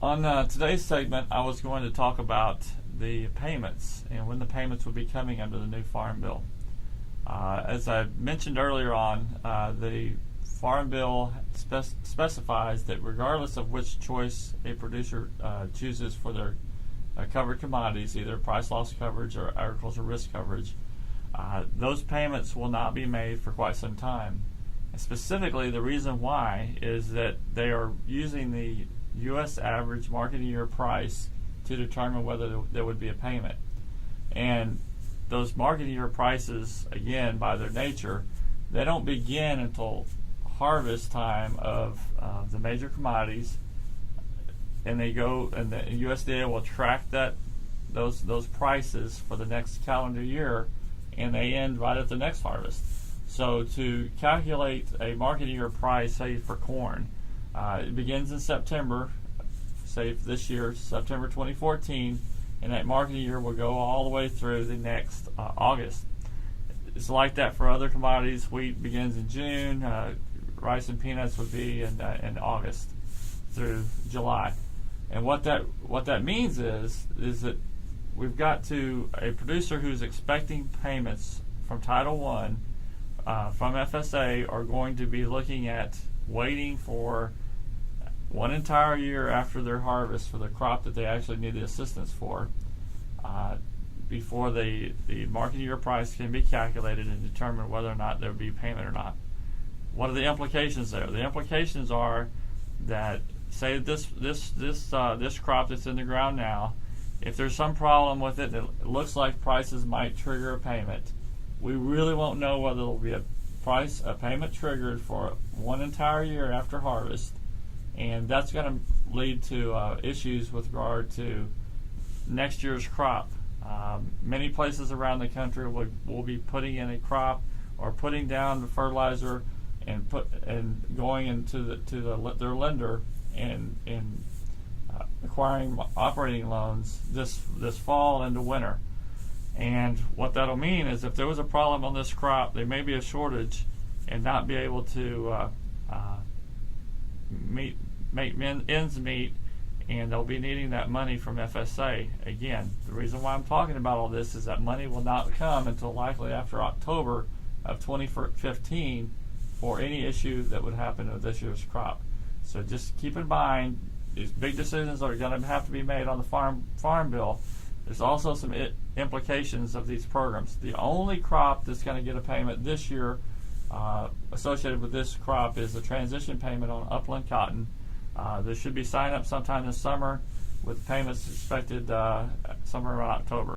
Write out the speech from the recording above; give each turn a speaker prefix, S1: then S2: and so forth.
S1: On today's segment, I was going to talk about the payments and when the payments will be coming under the new Farm Bill. As I mentioned earlier on, the Farm Bill specifies that regardless of which choice a producer chooses for their covered commodities, either price loss coverage or agricultural risk coverage, those payments will not be made for quite some time. And specifically, the reason why is that they are using the U.S. average market year price to determine whether there would be a payment. And those market year prices, again, by their nature, they don't begin until harvest time of the major commodities, and they go, and the USDA will track those prices for the next calendar year, and they end right at the next harvest. So to calculate a market year price, say for corn, it begins in September, say for this year, September 2014, and that market year will go all the way through the next August. It's like that for other commodities. Wheat begins in June, rice and peanuts would be in August through July. And what that means is that we've got to a producer who's expecting payments from Title I from FSA are going to be looking at waiting for one entire year after their harvest for the crop that they actually need the assistance for before the market year price can be calculated and determine whether or not there would be payment or not. What are the implications there? The implications are that, say this crop that's in the ground now, if there's some problem with it, it looks like prices might trigger a payment. We really won't know whether there will be a payment triggered for one entire year after harvest, and that's going to lead to issues with regard to next year's crop. Many places around the country will be putting in a crop or putting down the fertilizer and going into their lender and acquiring operating loans this fall into winter. And what that'll mean is if there was a problem on this crop, there may be a shortage and not be able to make ends meet, and they'll be needing that money from FSA. Again, the reason why I'm talking about all this is that money will not come until likely after October of 2015 for any issue that would happen with this year's crop. So just keep in mind, these big decisions are going to have to be made on the farm bill. There's also some implications of these programs. The only crop that's going to get a payment this year associated with this crop is the transition payment on upland cotton. There should be sign up sometime this summer with payments expected somewhere around October.